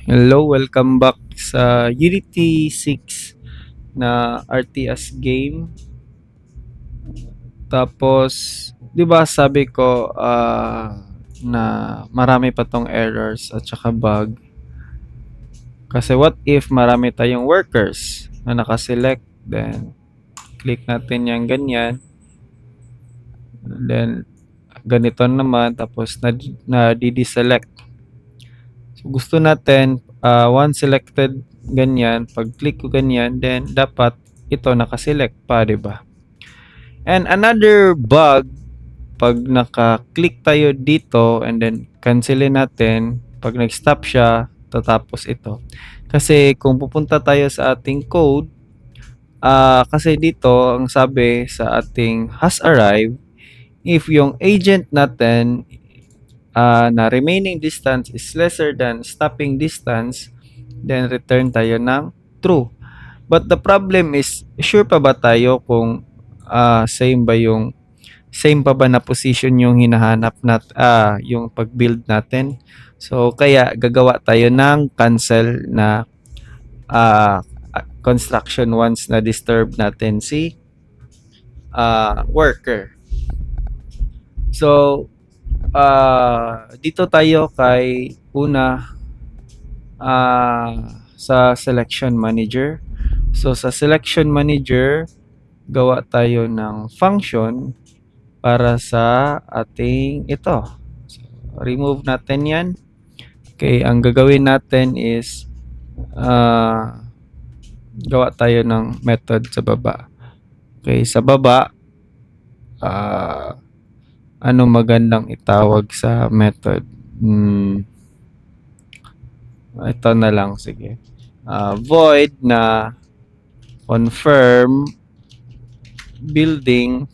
Hello, welcome back sa Unity 6 na RTS game. Tapos, 'di ba sabi ko na marami pa tong errors at saka bug. Kasi what if marami tayong workers na nakaselect, then click natin yung ganyan, then ganito naman, tapos na deselect. So gusto natin once selected ganyan, pag click ko ganyan, then dapat ito nakaselect pa, 'di ba? And another bug, pag naka-click tayo dito and then cancelin natin, pag nag-stop siya, tatapos ito. Kasi kung pupunta tayo sa ating code, kasi dito ang sabi sa ating has arrived, if yung agent natin na remaining distance is lesser than stopping distance, then return tayo ng true. But the problem is, sure pa ba tayo kung same pa ba na position yung hinahanap yung pag-build natin? So, kaya gagawa tayo ng cancel na ah, construction once na disturb natin si worker. So, dito tayo kay una sa selection manager. So, sa selection manager, gawa tayo ng function para sa ating ito. So, remove natin yan. Okay, ang gagawin natin is gawa tayo ng method sa baba. Okay, sa baba, ano magandang itawag sa method? Ito na lang, sige. Void na confirm building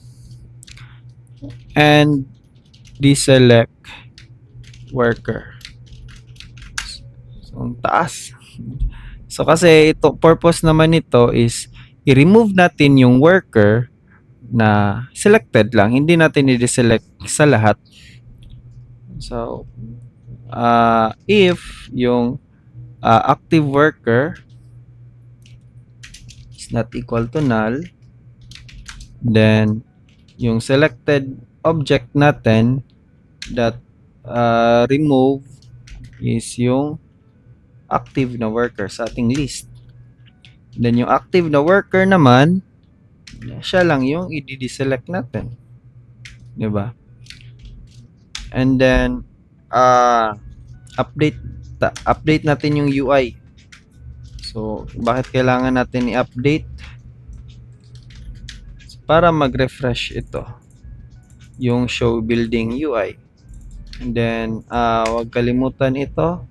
and deselect worker. So, ang taas. So, kasi ito, purpose naman nito is i-remove natin yung worker na selected lang. Hindi natin i-deselect sa lahat. So, if yung active worker is not equal to null, then yung selected object natin that remove is yung active na worker sa ating list. Then yung active na worker naman, siya lang yung i-deselect natin. 'Di ba? And then update natin yung UI. So, bakit kailangan natin i-update? Para mag-refresh ito yung show building UI. And then wag kalimutan ito,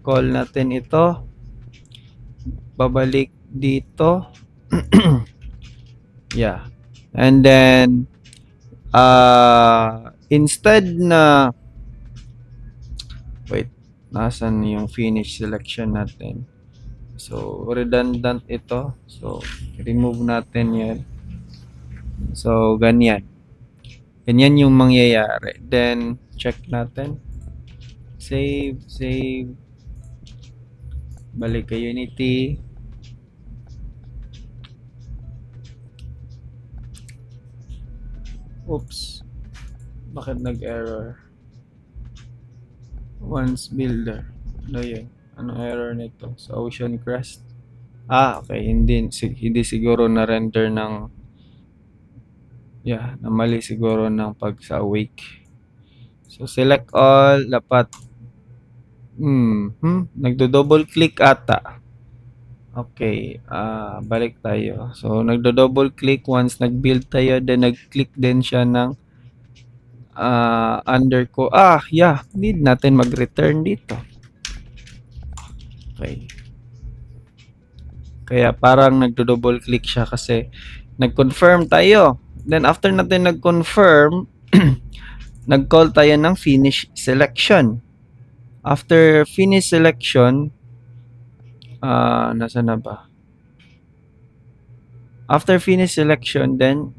call natin ito, babalik dito. Yeah, and then instead na wait, nasan yung finish selection natin? So redundant ito, so remove natin yan. So ganyan yung mangyayari. Then check natin, save, balik kay Unity. Oops, bakit nag-error? Once builder, ano yun? Ano error nito? Sa Ocean Crest? Okay, hindi siguro na-render ng na mali siguro ng pag sa awake. So select all, dapat nagdo-double click ata. Okay, balik tayo. So nagdo-double click once nag-build tayo, then nag-click din siya ng need natin mag-return dito. Okay. Kaya parang nagdo-double click siya kasi nag-confirm tayo. Then after natin nag-confirm, nag-call tayo ng finish selection. After finish selection, nasa na ba? After finish selection, then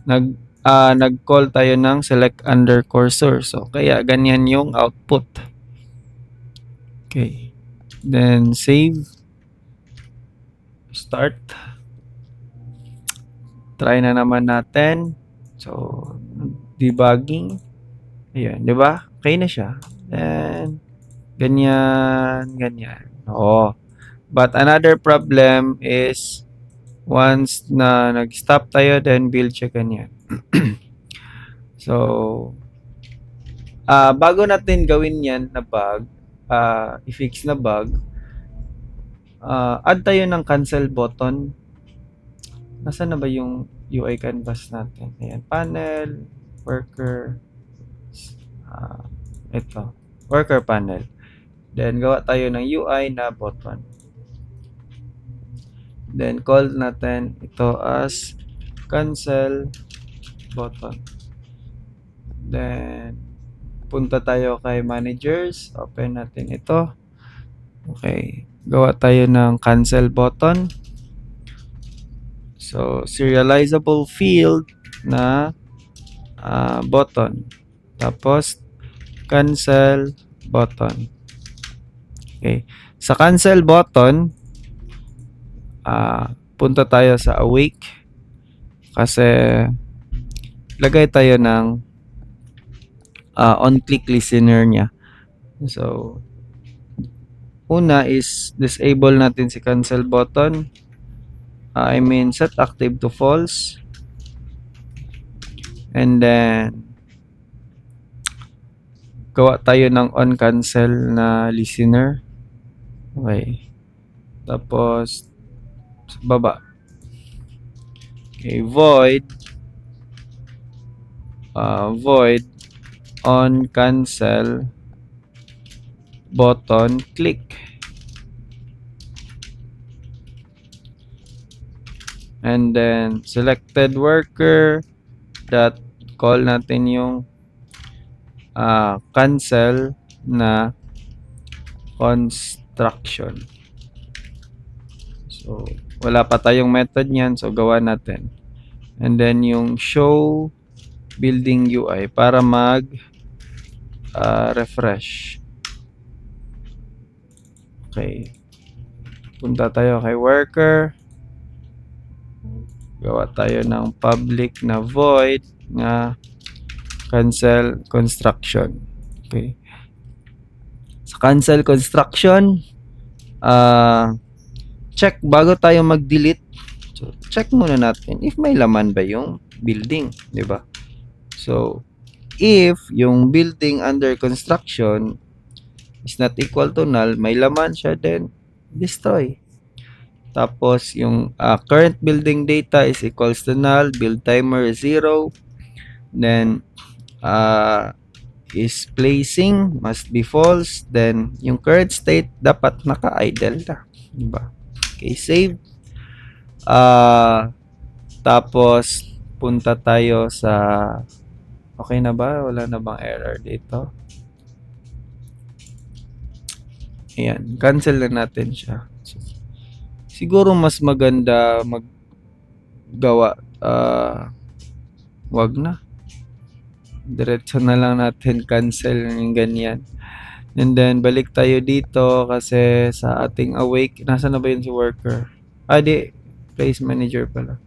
nag-call tayo ng select under cursor. So kaya ganyan yung output. Okay. Then save. Start. Try na naman natin. So, debugging. Ayan, 'di ba? Okay na siya. Then, ganyan, ganyan. Oo. But another problem is once na nag-stop tayo, then build siya ganyan. So, bago natin gawin yan na bug, i-fix na bug, add tayo ng cancel button. Nasaan na ba yung UI canvas natin? Ayan, panel, worker, ito, worker panel. Then, gawa tayo ng UI na button. Then, call natin ito as cancel button. Then, punta tayo kay managers. Open natin ito. Okay. Gawa tayo ng cancel button. So, serializable field na button. Tapos, cancel button. Okay. Sa cancel button, punta tayo sa awake. Kasi, lagay tayo ng on-click listener niya. So, una is disable natin si cancel button. Set active to false. And then, gawa tayo ng on cancel na listener. Okay. Tapos, sa baba. Okay, void on cancel button click. And then, selected worker dot call natin yung cancel na construction. So, wala pa tayong method niyan. So, gawa natin. And then, yung show building UI para mag refresh. Okay. Punta tayo kay worker. Gawa tayo ng public na void na cancel construction. Okay. Sa cancel construction, check bago tayo mag-delete. So, check muna natin if may laman ba yung building, 'di ba? So, if yung building under construction is not equal to null, may laman siya, then destroy. Tapos, yung current building data is equals to null, build timer is 0, then is placing must be false, then yung current state dapat naka-idle na, diba? Okay, save. Tapos, punta tayo sa okay na ba? Wala na bang error dito? Ayan, cancel na natin siya. So, siguro mas maganda maggawa, wag na. Diretso na lang natin cancel yung ganyan. And then, balik tayo dito kasi sa ating awake, nasa na ba yun si worker? Di, place manager pala.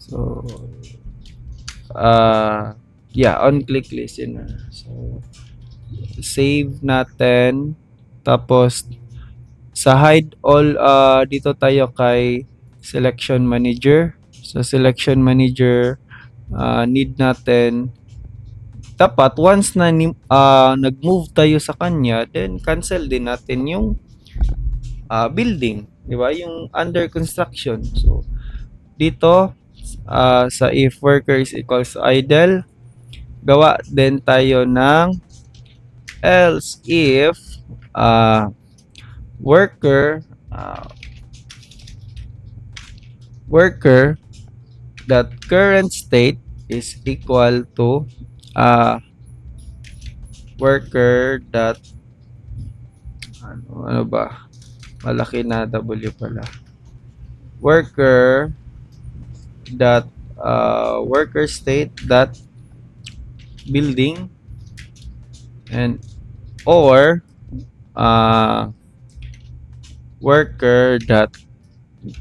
So, on-click listener. So, save natin. Tapos, sa hide all, dito tayo kay selection manager. So, selection manager, need natin dapat once na nag-move tayo sa kanya, then cancel din natin yung building, di ba? Yung under construction. So, dito, sa if worker is equals to idle, gawa din tayo ng else if worker that current state is equal to worker that ano ba, malaki na W pala, worker that worker state that building and or uh, worker dot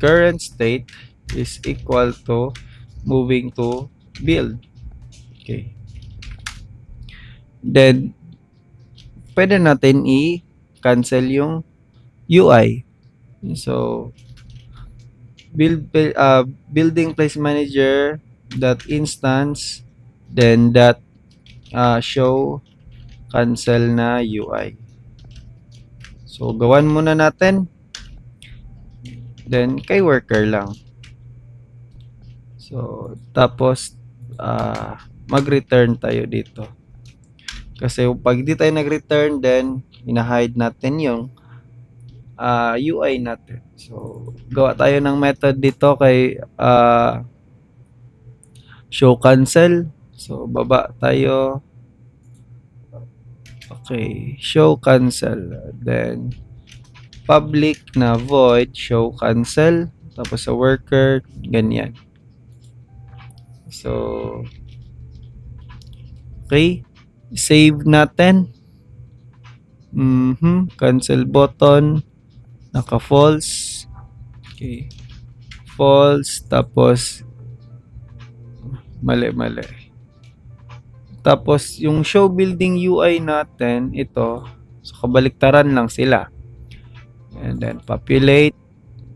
current state is equal to moving to build. Okay. Then, pwede natin i-cancel yung UI. So, building place manager dot instance then dot show cancel na UI. So, gawan muna natin. Then, kay worker lang. So, tapos, mag-return tayo dito. Kasi pag di tayo nag-return, then, ina-hide natin yung UI natin. So, gawa tayo ng method dito kay show cancel. So, baba tayo. Okay, show cancel. Then, public na void show cancel. Tapos sa worker, ganyan. So, okay. Save natin. Cancel button. Naka-false. Okay. False. Tapos, mali. Tapos, yung show building UI natin, ito, so kabaliktaran lang sila. And then, populate.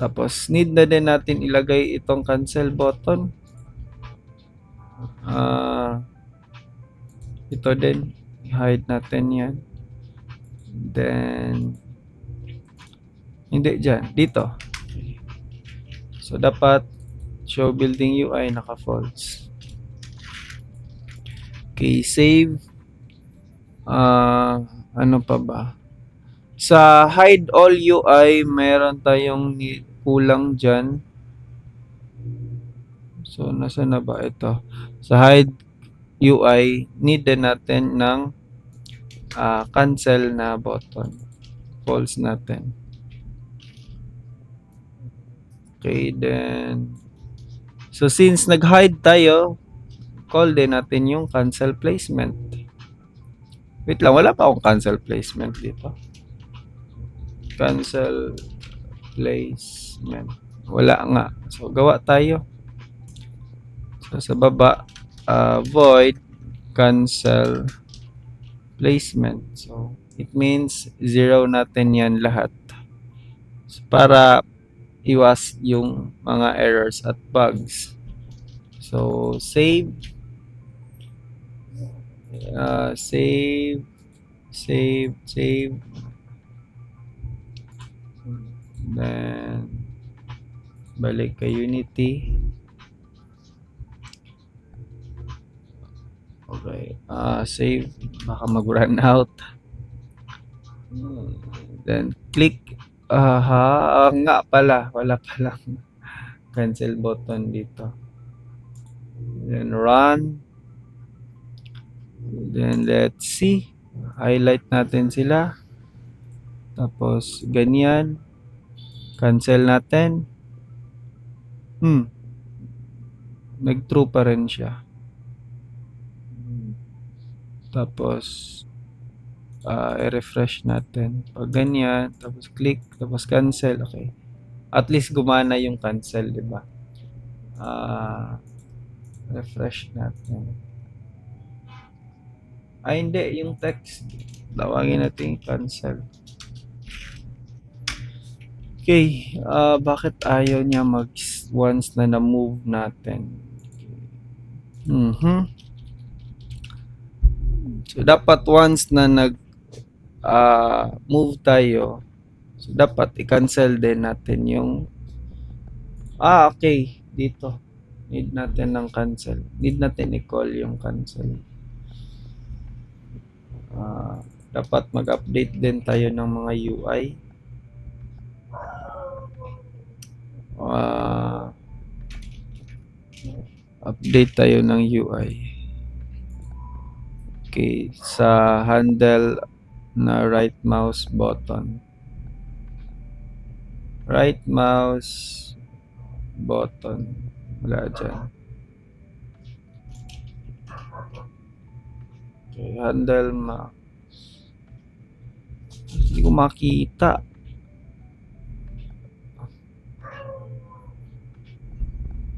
Tapos, need na din natin ilagay itong cancel button. Ito din. I-hide natin yan. Then, hindi dyan. Dito. So, dapat show building UI naka-false. Okay, save. Ano pa ba? Sa hide all UI, meron tayong kulang dyan. So, nasa na ba ito? Sa hide UI, need din natin ng cancel na button. False natin. Okay, then. So, since nag-hide tayo, call din natin yung cancel placement. Wait lang, wala pa akong cancel placement dito. Cancel placement. Wala nga. So, gawa tayo. So, sa baba, void cancel placement. So, it means zero natin yan lahat. So, para iwas yung mga errors at bugs. So, save. Save. Then, balik kay Unity. Okay. Save. Baka mag-run out. Then, click. Nga pala. Wala palang cancel button dito. Then, run. Then, let's see. Highlight natin sila. Tapos, ganyan. Cancel natin. Nag-true pa rin siya. Tapos, i-refresh natin. Pag ganyan, tapos click, tapos cancel. Okay. At least gumana yung cancel, di ba? Refresh natin. Hindi. Yung text. Tawagin natin cancel. Okay. Bakit ayaw niya once na na-move natin? So, dapat once na move tayo, so, dapat i-cancel din natin yung okay. Dito. Need natin ng cancel. Need natin i-call yung cancel. Dapat mag-update din tayo ng mga UI. Update tayo ng UI. Okay, sa handle na right mouse button. Right mouse button. Wala dyan. Okay, handle mouse. Hindi ko makita.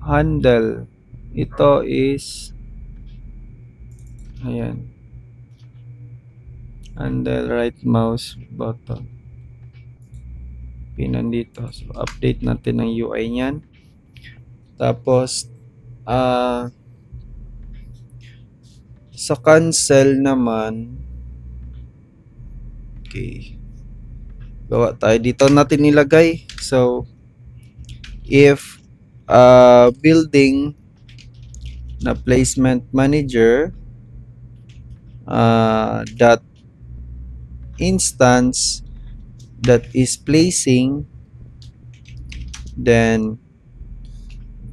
Handle. Ito is ayan. Handle right mouse button. Nandito. So, update natin ang UI niyan. Tapos, sa cancel naman, okay. Gawa tayo. Dito natin nilagay. So, if building na placement manager dot instance that is placing, then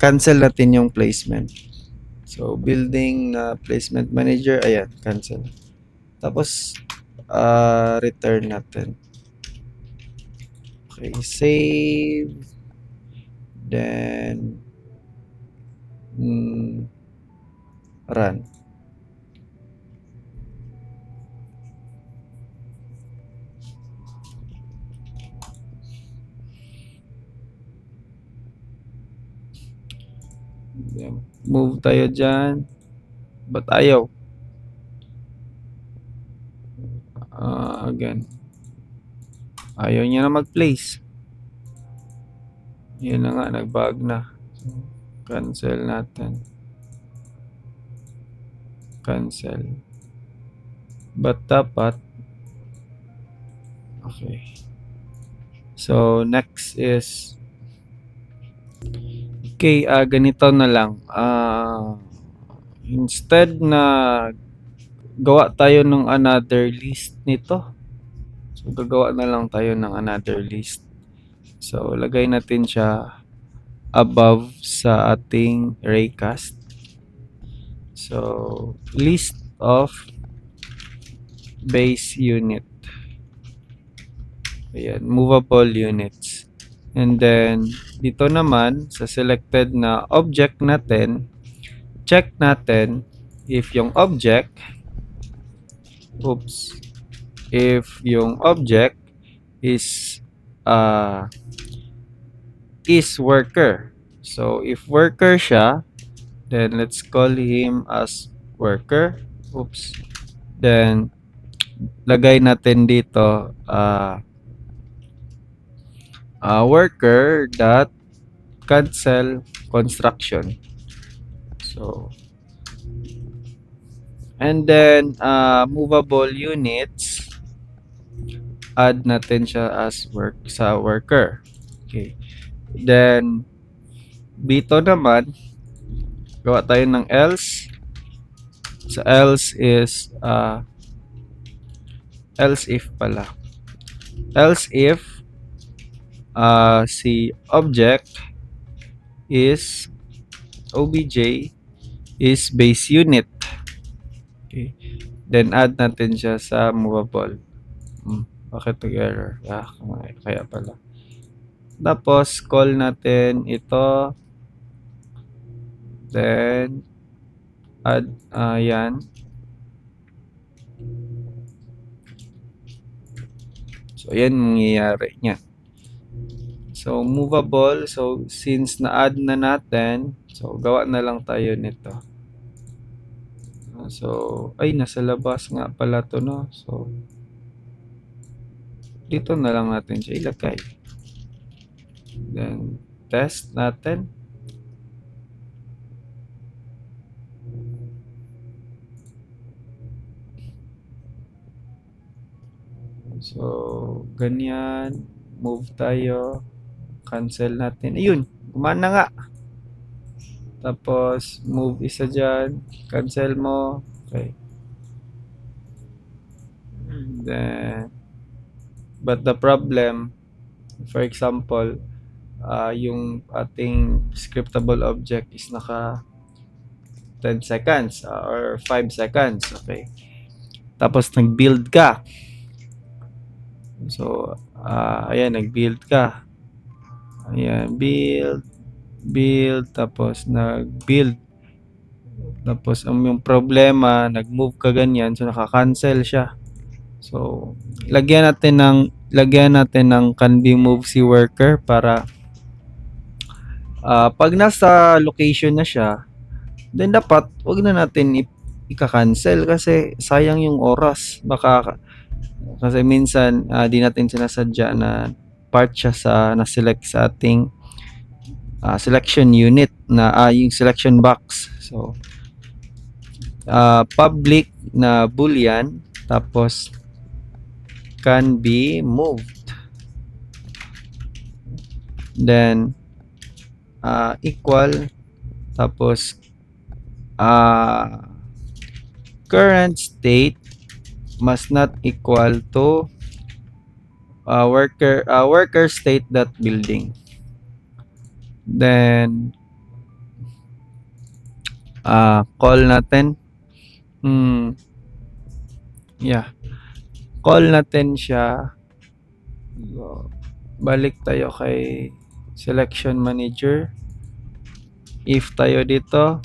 cancel natin yung placement. So, building na placement manager, ayan, cancel. Tapos, return natin. Okay, save. Then, run. Move tayo dyan. Ba't ayaw? Again. Ayaw niya na mag-place. Yun na nga, nag-bug na. Cancel natin. Cancel. But dapat. Okay. So, next is okay, ganito na lang. Instead na gawa tayo ng another list nito. So, gagawa na lang tayo ng another list. So, lagay natin siya above sa ating raycast. So, list of base unit. Ayan, movable units. And then, dito naman, sa selected na object natin, check natin if yung object, if yung object is worker. So, if worker siya, then let's call him as worker. Then, lagay natin dito, worker dot cancel construction. So, and then, movable units, add natin siya as sa worker. Okay. Then, dito naman, gawa tayo ng else. Sa else is, else if pala. Else if, si object is, obj is base unit. Okay. Then, add natin siya sa movable. Bakit nag-error? Kaya pala. Tapos, call natin ito. Then, add, yan. So, yan mangyayari niya. So, movable. So, since na-add na natin, so, gawa na lang tayo nito. So, ay, nasa labas nga pala to, no? So, dito na lang natin siya ilagay. Then, test natin. So, ganyan. Move tayo. Cancel natin. Ayun, gumana nga. Tapos, move isa dyan. Cancel mo. Okay. Then, but the problem, for example, yung ating scriptable object is naka 10 seconds or 5 seconds. Okay. Tapos, nag-build ka. So, ayan, nag-build ka. Ayan, build, tapos nag-build. Tapos, yung problema, nag-move ka ganyan, so naka-cancel siya. So, lagyan natin ng can be moved si worker para pag nasa location na siya, then dapat wag na natin ika-cancel kasi sayang yung oras. Kasi minsan di natin sinasadya na part siya sa na-select sa ating selection unit na yung selection box. So, public na boolean tapos can be moved. Then equal tapos current state must not equal to worker state dot building. Then call natin call natin siya. Balik tayo kay selection manager. If tayo dito,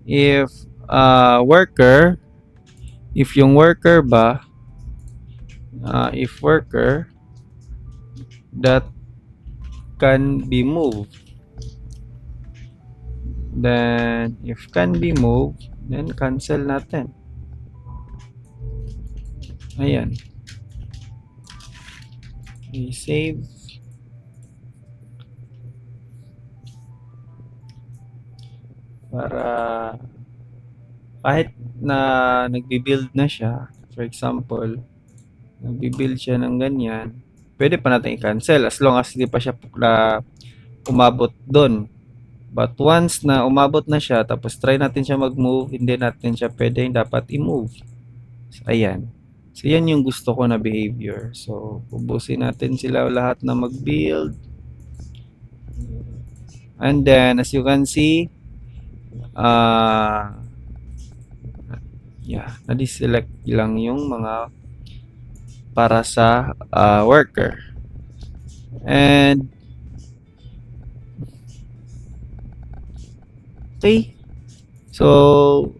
if worker, if yung worker ba, if worker that can be moved, then if can be moved, then cancel natin. Ayan. I-save. Para kahit na nagbi-build na siya, for example, nagbi-build siya ng ganyan, pwede pa natin i-cancel as long as hindi pa siya umabot doon. But once na umabot na siya, tapos try natin siya mag-move, hindi natin siya pwedeng dapat i-move. So, ayan. So, yan yung gusto ko na behavior. So, ubusin natin sila lahat na mag-build. And then, as you can see, na-deselect lang yung mga para sa worker. And okay. So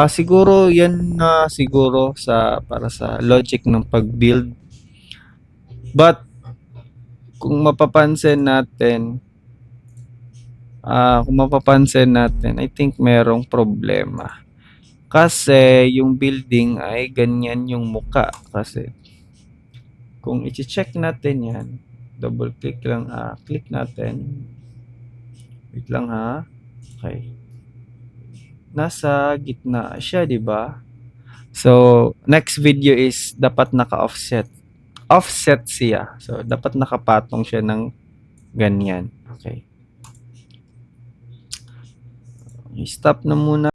siguro yan na siguro para sa logic ng pag-build. But kung mapapansin natin, I think merong problema. Kasi yung building ay ganyan yung muka. Kasi kung i-check natin yan, double click lang, click natin. Wait lang ha. Okay. Nasa gitna siya, di ba? So, next video is dapat naka-offset. Offset siya. So, dapat nakapatong siya ng ganyan. Okay. I-stop na muna.